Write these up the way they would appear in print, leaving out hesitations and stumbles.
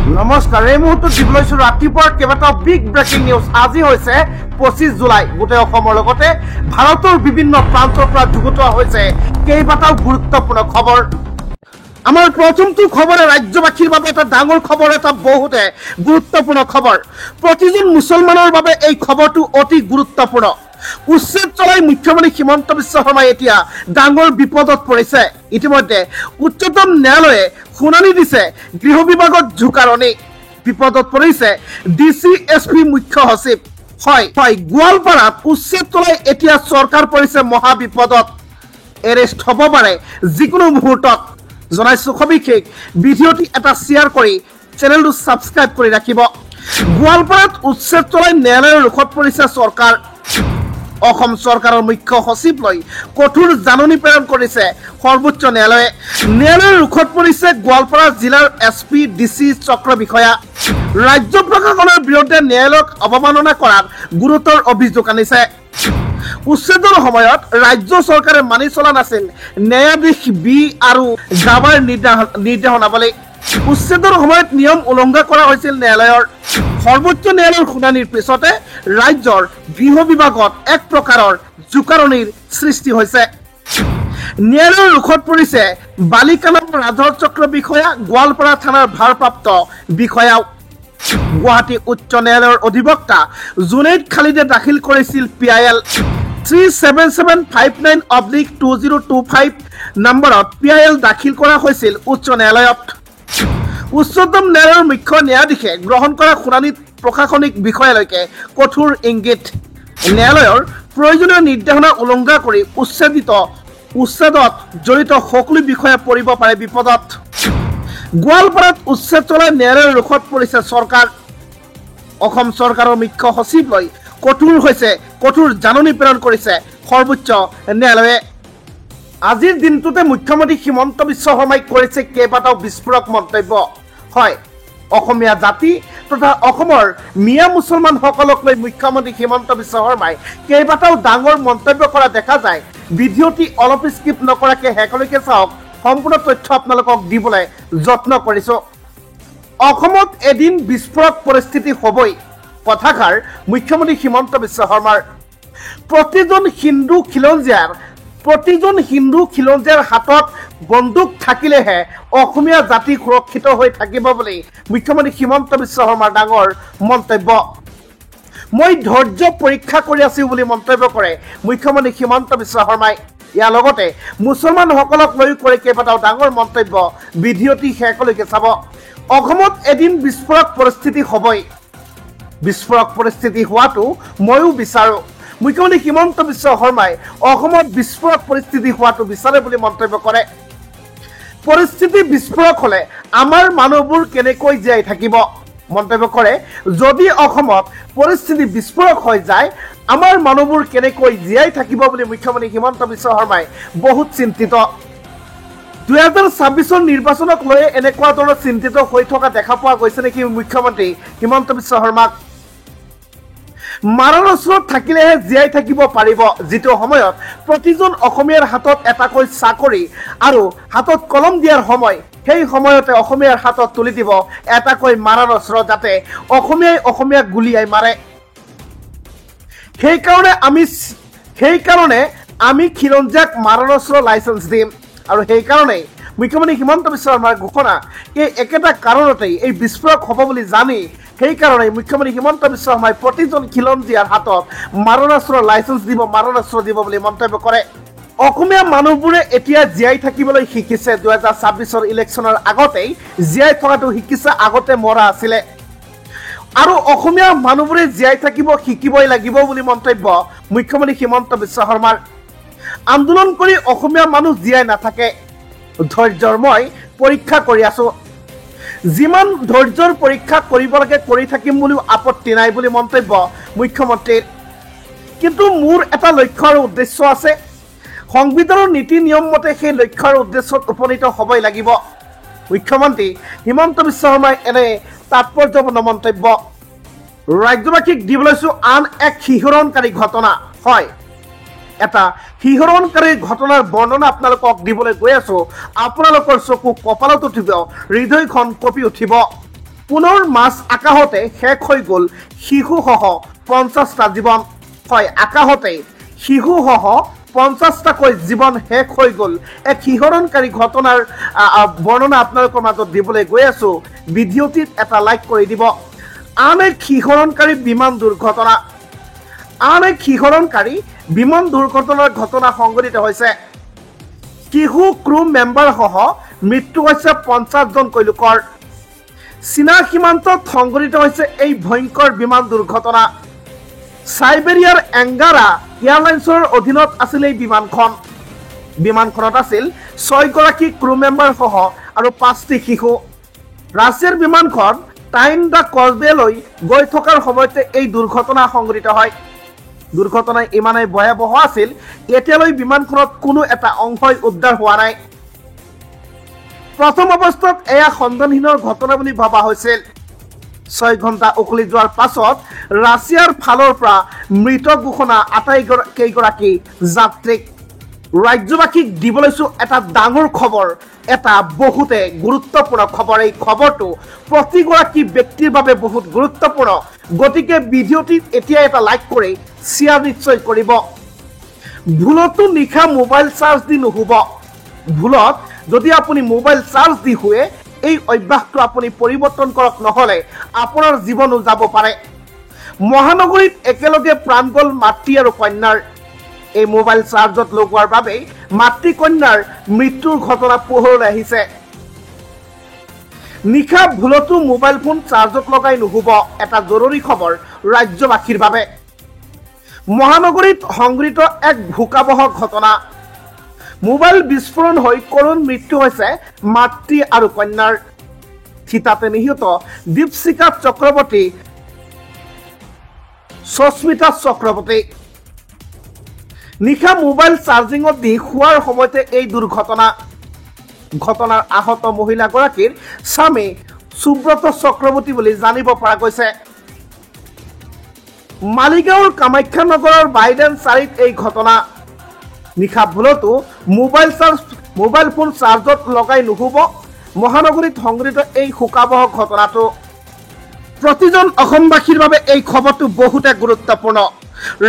নমস্কাৰ, এই মুহূৰ্তত দিব লৈছো ৰাতিপুৱাৰ কেইবাটাও বিগ ব্ৰেকিং নিউজ। আজি হৈছে 25 জুলাই। গোটেই অসমৰ লগতে ভাৰতৰ বিভিন্ন প্ৰান্তৰ পৰা যুগুতোৱা হৈছে কেইবাটাও গুৰুত্বপূৰ্ণ খবৰ। আমাৰ প্ৰথমটো খবৰে ৰাজ্যবাসীৰ বাবে এটা ডাঙৰ খবৰ, এটা বহুতে গুৰুত্বপূৰ্ণ খবৰ। প্ৰতিজন মুছলমানৰ বাবে এই খবৰটো অতি গুৰুত্বপূৰ্ণ। উচ্ছেদ চলাই মুখ্যমন্ত্ৰী হিমন্ত বিশ্ব শৰ্মাই এতিয়া ডাঙৰ বিপদত পৰিছে। ইতিমধ্যে উচ্চতম ন্যায়ালয়ে শুনানি দিছে গৃহ বিভাগত জোকাৰণি। বিপদত পৰিছে ডিচি এছপি মুখ্য সচিব। হয়, গোৱালপাৰাত উচ্ছেদ চলাই এতিয়া চৰকাৰ পৰিছে মহা বিপদত। এৰেষ্ট হ'ব পাৰে যিকোনো মুহূৰ্তত। জনাইছো সবিশেষ ভিডিঅ'টি এটা শ্বেয়াৰ কৰি চেনেলটো ছাবস্ক্ৰাইব কৰি ৰাখিব। গোৱালপাৰাত উচ্ছেদ চলাই ন্যায়ালয়ৰ ৰোষত পৰিছে চৰকাৰ। অসম চৰকাৰৰ মুখ্য সচিবলৈ কঠোৰ জাননী প্ৰেৰণ কৰিছে সৰ্বোচ্চ ন্যায়ালয়ে। ন্যায়ালয়ৰ ৰোষত পৰিছে গোৱালপাৰা জিলাৰ এছপি, ডিচি, চক্ৰ বিষয়া। ৰাজ্য প্ৰশাসনৰ বিৰুদ্ধে ন্যায়ালয়ক অৱমাননা কৰাৰ গুৰুতৰ অভিযোগ আনিছে। উচ্ছেদৰ সময়ত ৰাজ্য চৰকাৰে মানি চলা নাছিল ন্যায়াধীশ বি আৰু গাবাৰ নিৰ্দেশনাৱলী। উচ্ছেদৰ সময়ত নিয়ম উলংঘা কৰা হৈছিল ন্যায়ালয়ৰ। সৰ্বোচ্চ ন্যায়ালয়ৰ শুনানিৰ পিছতে ৰাজ্যৰ গৃহ বিভাগত এক প্ৰকাৰৰ জোকাৰণিৰ সৃষ্টি হৈছে। ন্যায়ালয়ৰ ৰোষত পৰিছে বালিকানাৰ ৰাধৰ চক্ৰ বিষয়া, গোৱালপাৰা থানাৰ ভাৰপ্ৰাপ্ত বিষয়াও। গুৱাহাটী উচ্চ ন্যায়ালয়ৰ অধিবক্তা জুনেইদ খালিদে দাখিল কৰিছিল PIL 37759/2025 নম্বৰত PIL দাখিল কৰা হৈছিল উচ্চ ন্যায়ালয়ত। উচ্চতম ন্যায়ালয়ৰ মুখ্য ন্যায়াধীশে গ্ৰহণ কৰা শুনানিত প্ৰশাসনিক বিষয়ালৈকে কঠোৰ ইংগিত। ন্যায়ালয়ৰ প্ৰয়োজনীয় নিৰ্দেশনা উলংঘা কৰি উচ্ছেদত জড়িত সকলো বিষয়া পৰিব পাৰে বিপদত। গোৱালপাৰাত উচ্ছেদ চলাই ন্যায়ালয়ৰ ৰোষত পৰিছে চৰকাৰ। অসম চৰকাৰৰ মুখ্য সচিবলৈ কঠোৰ জাননী প্ৰেৰণ কৰিছে সৰ্বোচ্চ ন্যায়ালয়ে। আজিৰ দিনটোতে মুখ্যমন্ত্ৰী হিমন্ত বিশ্ব শৰ্মাই কৰিছে কেইবাটাও বিস্ফোৰক মন্তব্য। হয়, অসমীয়া জাতি তথা অসমৰ মিয়া মুছলমানসকলক লৈ মুখ্যমন্ত্ৰী হিমন্ত বিশ্ব শৰ্মাই কেইবাটাও ডাঙৰ মন্তব্য কৰা দেখা যায়। ভিডিঅ'টি অলপ স্কিপ নকৰাকৈ শেষলৈকে চাওক। সম্পূৰ্ণ তথ্য আপোনালোকক দিবলৈ যত্ন কৰিছোঁ। অসমত এদিন বিস্ফোৰক পৰিস্থিতি হ'বই, কথাষাৰ মুখ্যমন্ত্ৰী হিমন্ত বিশ্ব শৰ্মাৰ। প্ৰতিজন হিন্দু খিলঞ্জীয়াৰ হাতত বন্দুক থাকিলেহে অসমীয়া জাতি সুৰক্ষিত হৈ থাকিব বুলি মুখ্যমন্ত্ৰী হিমন্ত বিশ্ব শৰ্মাৰ ডাঙৰ মন্তব্য। মই ধৈৰ্য পৰীক্ষা কৰি আছো বুলি মন্তব্য কৰে মুখ্যমন্ত্ৰী হিমন্ত বিশ্ব শৰ্মাই। ইয়াৰ লগতে মুছলমানসকলক লৈ কৰে কেইবাটাও ডাঙৰ মন্তব্য। ভিডিঅ'টি শেষলৈকে চাব। অসমত এদিন বিস্ফোৰক পৰিস্থিতি হ'বই। বিস্ফোৰক পৰিস্থিতি হোৱাটো ময়ো বিচাৰোঁ। মুখ্যমন্ত্ৰী হিমন্ত বিশ্ব শৰ্মাই অসমত বিস্ফোৰক পৰিস্থিতি হোৱাটো বিচাৰে বুলি মন্তব্য কৰে। পৰিস্থিতি বিস্ফোৰক হ'লে আমাৰ মানুহবোৰ কেনেকৈ জীয়াই থাকিব মন্তব্য কৰে। যদি অসমত পৰিস্থিতি বিস্ফোৰক হৈ যায়, আমাৰ মানুহবোৰ কেনেকৈ জীয়াই থাকিব বুলি মুখ্যমন্ত্ৰী হিমন্ত বিশ্ব শৰ্মাই বহুত চিন্তিত। 2026 নিৰ্বাচনক লৈ এনেকুৱা ধৰণৰ চিন্তিত হৈ থকা দেখা পোৱা গৈছে নেকি মুখ্যমন্ত্ৰী হিমন্ত বিশ্ব শৰ্মাক। মাৰৰ ওচৰত থাকিলেহে জীয়াই থাকিব পাৰিব, যিটো সময়ত প্ৰতিজন অসমীয়াৰ হাতত এটাকৈ চাকৰি আৰু হাতত কলম দিয়াৰ সময়। সেই সময়তে অসমীয়াৰ হাতত তুলি দিব এটাকৈ মাৰৰ অস্ত্ৰ, যাতে অসমীয়াই গুলিয়াই মাৰে। সেইকাৰণে আমি খিলঞ্জীয়াক মাৰৰ অস্ত্ৰ লাইচেঞ্চ দিম। আৰু সেইকাৰণেই মুখ্যমন্ত্ৰী হিমন্ত বিশ্ব শৰ্মাৰ ঘোষণা। এই একেটা কাৰণতেই এই বিস্ফোৰক হ'ব বুলি জানি সেইকাৰণে মুখ্যমন্ত্ৰী হিমন্ত বিশ্ব শৰ্মাই প্ৰতিজন খিলঞ্জীয়াৰ হাতত মাৰণাস্ত্ৰ লাইচেঞ্চ দিব, মাৰণাস্ত্ৰ দিব বুলি মন্তব্য কৰে। অসমীয়া মানুহবোৰে এতিয়া জীয়াই থাকিবলৈ শিকিছে। 2026 ইলেকশ্যনৰ আগতেই জীয়াই থকাটো শিকিছে, আগতে মৰা আছিলে। আৰু অসমীয়া মানুহবোৰে জীয়াই থাকিব শিকিবই লাগিব বুলি মন্তব্য মুখ্যমন্ত্ৰী হিমন্ত বিশ্ব শৰ্মাৰ। আন্দোলন কৰি অসমীয়া মানুহ জীয়াই নাথাকে। ধৈৰ্যৰ মই পৰীক্ষা কৰি আছোঁ। যিমান ধৈৰ্যৰ পৰীক্ষা কৰিব লাগে কৰি থাকিম বুলিও আপত্তি নাই বুলি মন্তব্য মুখ্যমন্ত্ৰীৰ। কিন্তু মোৰ এটা লক্ষ্য আৰু উদ্দেশ্য আছে। সংবিধানৰ নীতি নিয়ম মতে সেই লক্ষ্য আৰু উদ্দেশ্যত উপনীত হ'বই লাগিব। মুখ্যমন্ত্ৰী হিমন্ত বিশ্ব শৰ্মাই এনে তাৎপৰ্যপূৰ্ণ মন্তব্য। ৰাজ্যবাসীক দিব লৈছোঁ আন এক শিহৰণকাৰী ঘটনা। হয়, এটা শিহৰণকাৰী ঘটনাৰ বৰ্ণনা আপোনালোকক দিবলৈ গৈ আছোঁ। আপোনালোকৰ চকু কপালত উঠিব, হৃদয়খন কঁপি উঠিব। পুনৰ মাছ আকাশতে শেষ হৈ গ'ল শিশুসহ 50টা জীৱন। হয়, আকাশতে শিশুসহ 50টাকৈ জীৱন শেষ হৈ গ'ল। এক শিহৰণকাৰী ঘটনাৰ বৰ্ণনা আপোনালোকৰ মাজত দিবলৈ গৈ আছো। ভিডিঅ'টিত এটা লাইক কৰি দিব। আন এক শিহৰণকাৰী বিমান দুৰ্ঘটনা। বিমান দুৰ্ঘটনাৰ ঘটনা সংঘটিত হৈছে। শিশু ক্ৰু মেম্বাৰ সহ মৃত্যু হৈছে 50জনকৈ লোকৰ। চীনা সীমান্তত সংঘটিত হৈছে এই ভয়ংকৰ বিমান দুৰ্ঘটনা। চাইবেৰিয়াৰ এংগাৰা এয়াৰলাইন্সৰ অধীনত আছিল এই বিমানখন। বিমানখনত আছিল 6গৰাকী ক্ৰু মেম্বাৰ সহ আৰু 5টি শিশু। ৰাছিয়াৰ বিমানখন টাইম দা কজবেলৈ গৈ থকাৰ সময়তে এই দুৰ্ঘটনা সংঘটিত হয়। দুৰ্ঘটনা ইমানেই ভয়াৱহ আছিল, এতিয়ালৈ বিমানখনত কোনো এটা অংশই উদ্ধাৰ হোৱা নাই। প্ৰথম অৱস্থাত এয়া সন্ধানহীনৰ ঘটনা বুলি ভবা হৈছিল। 6 ঘণ্টা উকলি যোৱাৰ পাছত ৰাছিয়াৰ ফালৰ পৰা মৃত ঘোষণা আটাইকেইগৰাকী যাত্ৰীক। ৰাজ্যবাসীক দিব লৈছো এটা ডাঙৰ খবৰ, এটা বহুতে গুৰুত্বপূৰ্ণ খবৰ। এই খবৰটো প্ৰতিগৰাকী ব্যক্তিৰ বাবে বহুত গুৰুত্বপূৰ্ণ, গতিকে ভিডিঅ'টিত এতিয়া এটা লাইক কৰি শ্বেয়াৰ নিশ্চয় কৰিব। ভুলতো নিশা মোবাইল চাৰ্জ দি নুশুব। ভুলত যদি আপুনি মোবাইল চাৰ্জ দি শুৱে, এই অভ্যাসটো আপুনি পৰিৱৰ্তন কৰক, নহ'লে আপোনাৰ জীৱনো যাব পাৰে। মহানগৰীত একেলগে প্ৰাণ গ'ল মাতৃ আৰু কন্যাৰ। এই মোবাইল চাৰ্জত লগোৱাৰ বাবে মাতৃ কন্যাৰ মৃত্যুৰ ঘটনা পোহৰলৈ আহিছে। নিশা ভুলতো মোবাইল ফোন চাৰ্জত লগাই নুশুব, এটা জৰুৰী খবৰ ৰাজ্যবাসীৰ বাবে। মহানগৰীত সংঘটিত এক ভোকাবহ ঘটনা। মোবাইল বিস্ফোৰণ হৈ কৰুণ মৃত্যু হৈছে মাতৃ আৰু কন্যাৰ। থিতাতে নিহত দীপশিখা চক্ৰৱৰ্তী, সস্মিতা চক্ৰৱৰ্তী। নিশা মোবাইল চাৰ্জিঙত দি শোৱাৰ সময়তে এই দুৰ্ঘটনা। ঘটনাৰ আহত মহিলাগৰাকীৰ স্বামী সুব্ৰত চক্ৰৱৰ্তী বুলি জানিব পৰা গৈছে। মালিগাঁৱৰ কামাখ্যা নগৰৰ বাইডেন চাৰিত এই ঘটনা। নিশা ভুলতো মোবাইল ফোন চাৰ্জত লগাই নুশুব। মহানগৰীত সংঘটিত এই শোকাবহ ঘটনাটো প্ৰতিজন অসমবাসীৰ বাবে এই খবৰটো বহুতে গুৰুত্বপূৰ্ণ।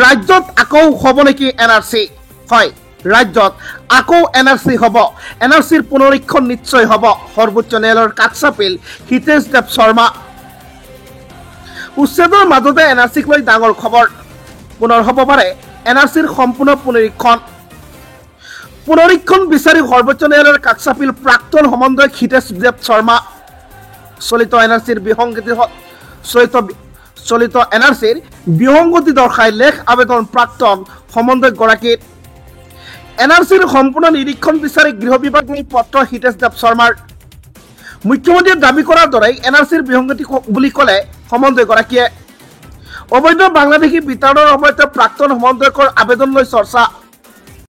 ৰাজ্যত আকৌ হ'ব নেকি NRC? হয়, ৰাজ্যত আকৌ NRC হ'ব। NRCৰ পুনৰীক্ষণ নিশ্চয় হ'ব। সৰ্বোচ্চ ন্যায়ালয়ৰ কাষ চাপিল হিতেশ দেৱ শৰ্মা। উচ্ছেদৰ মাজতে NRCক লৈ ডাঙৰ খবৰ। পুনৰ হ'ব পাৰে NRCৰ সম্পূৰ্ণ পুনৰীক্ষণ বিচাৰি সৰ্বোচ্চ ন্যায়ালয়ৰ কাষ চাপিল প্ৰাক্তন সমন্বয়ক হিতেশ দেৱ শৰ্মা। চলিত NRCৰ বিসংগতি দৰ্শাই লেখ আবেদন প্ৰাক্তন সমন্বয়কগৰাকীৰ। NRCৰ সম্পূৰ্ণ নিৰীক্ষণ বিচাৰি গৃহ বিভাগলৈ পত্ৰ হিতেশ দেৱ শৰ্মাৰ। মুখ্যমন্ত্ৰীয়ে দাবী কৰাৰ দৰে NRCৰ বিসংগতি বুলি ক'লে সমন্বয়কগৰাকীয়ে। অবৈধ বাংলাদেশী বিতৰণৰ সময়তে প্ৰাক্তন সমন্বয়কৰ আবেদন লৈ চৰ্চা।